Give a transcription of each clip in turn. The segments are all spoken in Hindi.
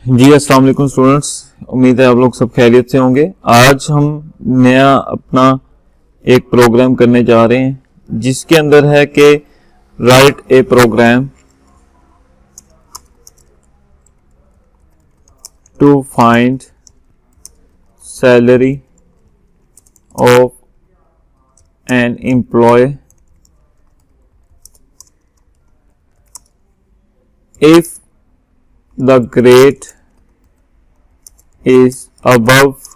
जी अस्सलाम वालेकुम स्टूडेंट्स, उम्मीद है आप लोग सब खैरियत से होंगे। आज हम नया अपना एक प्रोग्राम करने जा रहे हैं जिसके अंदर है कि write a program to find salary of an employee if the grade is above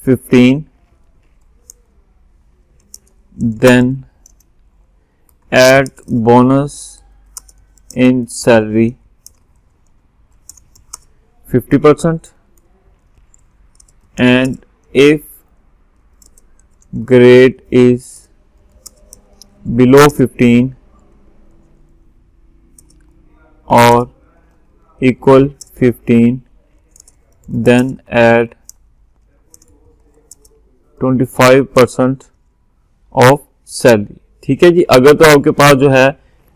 15, then add bonus in salary 50%, and if grade is below 15 or equal 15, then add 25% of salary. ठीक है जी। अगर तो आपके पास जो है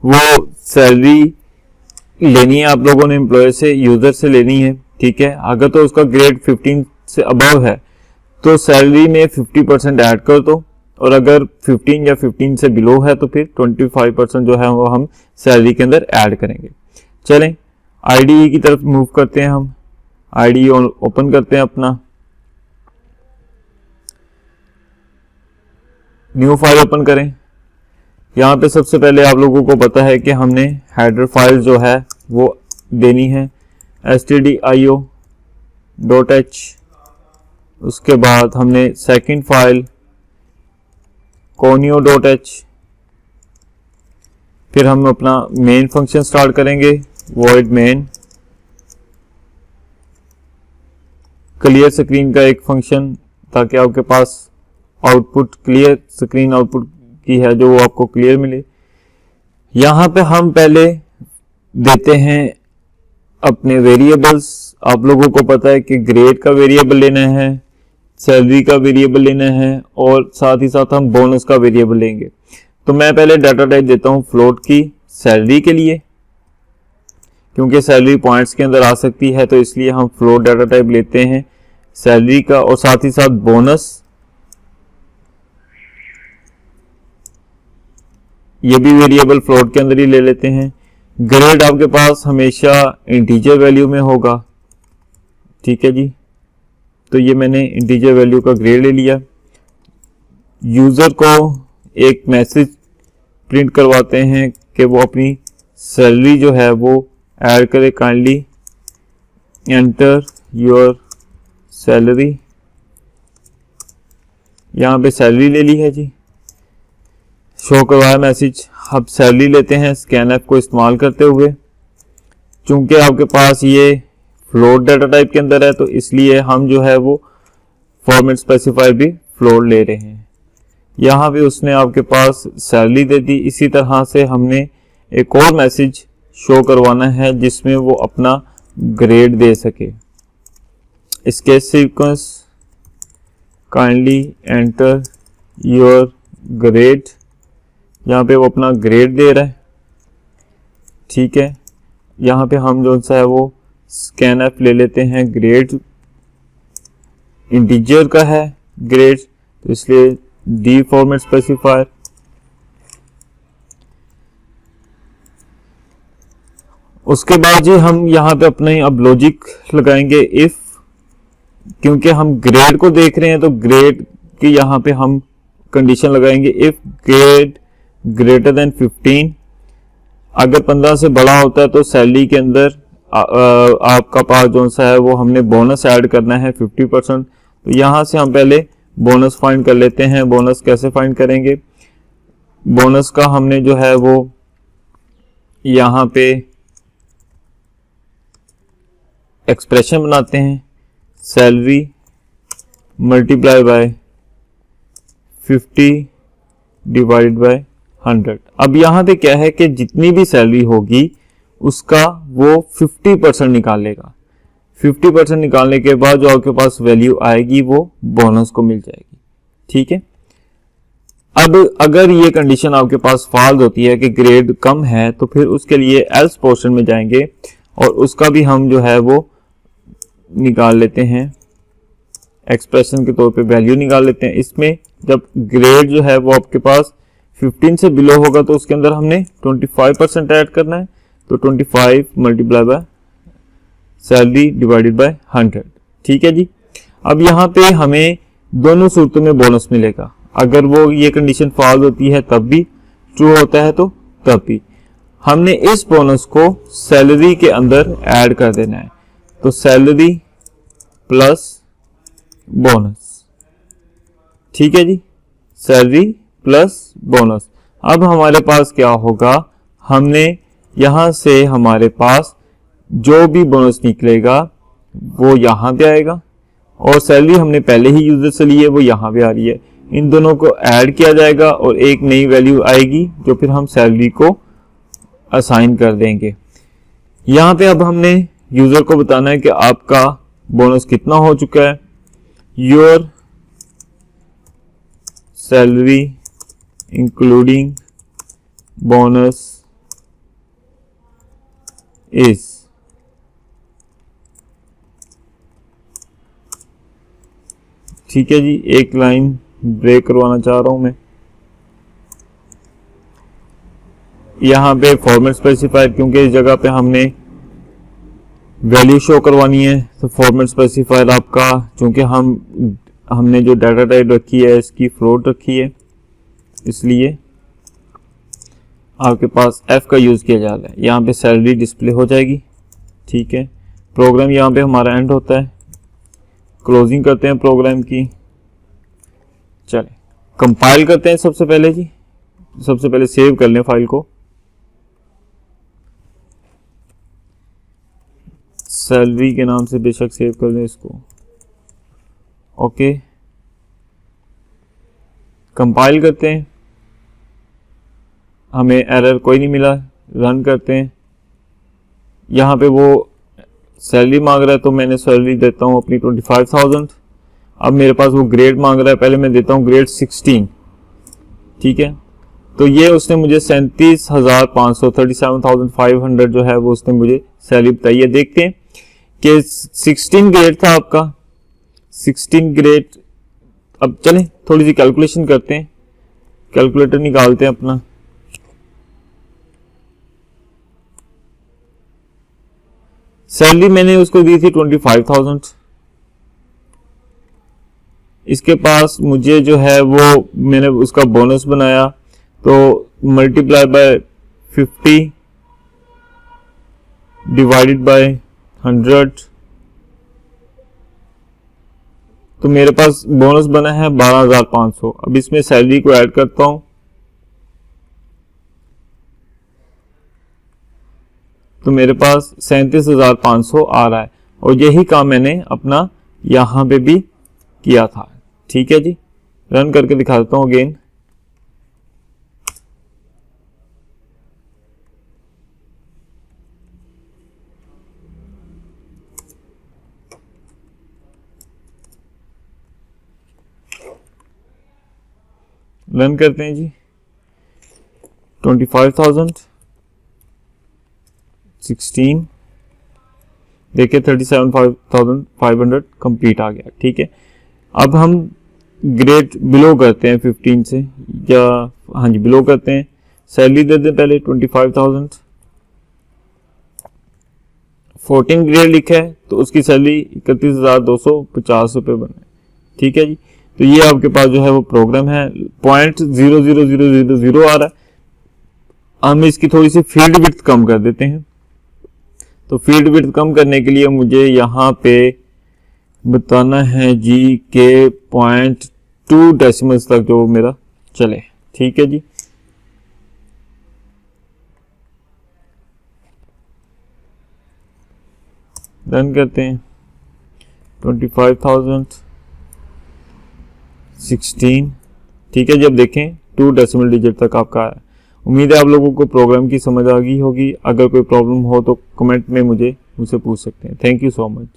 वो सैलरी लेनी है, आप लोगों ने एम्प्लॉय से, यूजर से लेनी है, ठीक है। अगर तो उसका ग्रेड 15 से अबव है तो सैलरी में 50% ऐड कर दो, और अगर 15 या 15 से बिलो है तो फिर 25% जो है वो हम सैलरी के अंदर ऐड करेंगे। चलें आईडीई की तरफ मूव करते हैं। हम आईडीई ओपन करते हैं, अपना न्यू फाइल ओपन करें। यहाँ पे सबसे पहले आप लोगों को पता है कि हमने हेडर फाइल जो है वो देनी है stdio.h। उसके बाद हमने सेकंड फाइल conio.h। फिर हम अपना मेन फंक्शन स्टार्ट करेंगे, void main, क्लियर स्क्रीन का एक फंक्शन, ताकि आपके पास आउटपुट क्लियर स्क्रीन आउटपुट की है जो वो आपको क्लियर मिले। यहाँ पे हम पहले देते हैं अपने वेरिएबल्स। आप लोगों को पता है कि ग्रेड का वेरिएबल लेना है, सैलरी का वेरिएबल लेना है, और साथ ही साथ हम बोनस का वेरिएबल लेंगे। तो मैं पहले डाटा टाइप देता हूं फ्लोट की सैलरी के लिए, क्योंकि सैलरी पॉइंट्स के अंदर आ सकती है, तो इसलिए हम फ्लोट डाटा टाइप लेते हैं सैलरी का, और साथ ही साथ बोनस ये भी वेरिएबल फ्लोट के अंदर ही ले लेते हैं। ग्रेड आपके पास हमेशा इंटीजर वैल्यू में होगा, ठीक है जी। तो ये मैंने इंटीजर वैल्यू का ग्रेड ले लिया। यूजर को एक मैसेज प्रिंट करवाते हैं कि वो अपनी सैलरी जो है वो ऐड करे, काइंडली एंटर योर सैलरी। यहाँ पे सैलरी ले ली है जी, शो करवाया मैसेज। अब सैलरी लेते हैं स्कैनएफ को इस्तेमाल करते हुए। चूंकि आपके पास ये फ्लोट डाटा टाइप के अंदर है, तो इसलिए हम जो है वो फॉर्मेट स्पेसिफायर भी फ्लोट ले रहे हैं। यहाँ भी उसने आपके पास सैलरी दे दी। इसी तरह से हमने एक और मैसेज शो करवाना है जिसमें वो अपना ग्रेड दे सके। इसके sequence kindly enter your grade, यहाँ पे वो अपना ग्रेड दे रहा है, ठीक है। यहाँ पे हम जो सा है वो स्कैनएफ ले लेते हैं, ग्रेड इंटीजर का है ग्रेड, तो इसलिए डी फॉर्मेट स्पेसिफायर। उसके बाद जी हम यहाँ पे अपने अब लॉजिक लगाएंगे इफ, क्योंकि हम ग्रेड को देख रहे हैं तो ग्रेड की यहाँ पे हम कंडीशन लगाएंगे इफ ग्रेड ग्रेटर देन 15। अगर 15 से बड़ा होता है तो सैलरी के अंदर आपका पास जो सा है वो हमने बोनस ऐड करना है 50%। तो यहाँ से हम पहले बोनस फाइंड कर लेते हैं। बोनस कैसे फाइंड करेंगे? बोनस का हमने जो है वो यहाँ पे एक्सप्रेशन बनाते हैं, salary multiply by 50 divide by 100। अब यहाँ पे क्या है कि जितनी भी सैलरी होगी उसका वो 50% निकालेगा। 50% निकालने के बाद जो आपके पास वैल्यू आएगी वो बोनस को मिल जाएगी, ठीक है। अब अगर ये कंडीशन आपके पास फॉल्स होती है कि ग्रेड कम है तो फिर उसके लिए एल्स पोर्शन में जाएंगे और उसका भी हम जो है वो निकाल लेते हैं, एक्सप्रेशन के तौर पे वैल्यू निकाल लेते हैं। इसमें जब ग्रेड जो है वो आपके पास 15 से बिलो होगा तो उसके अंदर हमने 25% ऐड करना है, तो 25 multiply by salary divided by 100। ठीक है जी। अब यहाँ पे हमें दोनों सूरतों में बोनस मिलेगा, अगर वो ये कंडीशन फॉल्स होती है तब भी, ट्रू होता है तो तब भी। हमने इस बोनस को सैलरी के अंदर ऐड कर देना है, तो सैलरी प्लस बोनस। ठीक है जी, सैलरी प्लस बोनस। अब हमारे पास क्या होगा, हमने यहां से हमारे पास जो भी बोनस निकलेगा वो यहां पे आएगा, और सैलरी हमने पहले ही यूजर से ली है वो यहां पे आ रही है। इन दोनों को ऐड किया जाएगा और एक नई वैल्यू आएगी जो फिर हम सैलरी को असाइन कर देंगे। यहां पे अब हमने यूजर को बताना है कि आपका बोनस कितना हो चुका है। Your salary including bonus is, ठीक है जी। एक लाइन ब्रेक करवाना चाह रहा हूं मैं, यहां पे फॉर्मेट स्पेसिफायर, क्योंकि इस जगह पे हमने वैल्यू शो करवानी है, तो फॉर्मेट स्पेसिफायर आपका, चूंकि हमने जो डाटा टाइप रखी है इसकी फ्लोट रखी है, इसलिए आपके पास एफ का यूज किया जा रहा है। यहाँ पे सैलरी डिस्प्ले हो जाएगी। ठीक है, प्रोग्राम यहाँ पे हमारा एंड होता है। क्लोजिंग करते हैं प्रोग्राम की। चले कंपाइल करते हैं सबसे पहले जी, सबसे पहले सेव कर लें फाइल को। सैलरी के नाम से बेशक सेव कर लें इसको। ओके, कंपाइल करते हैं, हमें एरर कोई नहीं मिला। रन करते हैं, यहाँ पे वो सैलरी मांग रहा है तो मैंने सैलरी देता हूँ अपनी 25,000। अब मेरे पास वो ग्रेड मांग रहा है, पहले मैं देता हूँ ग्रेड 16। ठीक है, तो ये उसने मुझे 37,500 37,500 जो है वो उसने मुझे सैलरी बताई है। देखते हैं कि 16 ग्रेड था आपका, 16 ग्रेड। अब चलें थोड़ी सी कैलकुलेशन करते हैं, कैलकुलेटर निकालते हैं अपना। सैलरी मैंने उसको दी थी 25,000। इसके पास मुझे जो है वो मैंने उसका बोनस बनाया, तो मल्टीप्लाई बाय 50 डिवाइडेड बाय 100, तो मेरे पास बोनस बना है 12,500। अब इसमें सैलरी को ऐड करता हूं, तो मेरे पास 37,500 आ रहा है, और यही काम मैंने अपना यहां पे भी किया था। ठीक है जी, रन करके दिखा देता हूं अगेन। रन करते हैं जी। 25,000 16 देखिए 37,500 कंप्लीट आ गया। ठीक है, अब हम ग्रेड बिलो करते हैं 15 से, या हाँ जी बिलो करते हैं। सैलरी दे दें पहले 25,000। 14 ग्रेड लिखा है तो उसकी सैलरी 31,250 रुपये बना है। ठीक है जी, तो ये आपके पास जो है वो प्रोग्राम है। 0.00000 आ रहा है। हम इसकी थोड़ी सी फील्ड विड्थ कम कर देते हैं, तो फील्ड विड्थ कम करने के लिए मुझे यहाँ पे बताना है जी के 0.2 डेसिमल्स तक जो मेरा चले। ठीक है जी, रन करते हैं। 25,000 16। ठीक है जी, अब देखें 2 डेसिमल डिजिट तक आपका आया। उम्मीद है आप लोगों को प्रोग्राम की समझ आ गई होगी। अगर कोई प्रॉब्लम हो तो कमेंट में मुझसे पूछ सकते हैं। Thank you so much.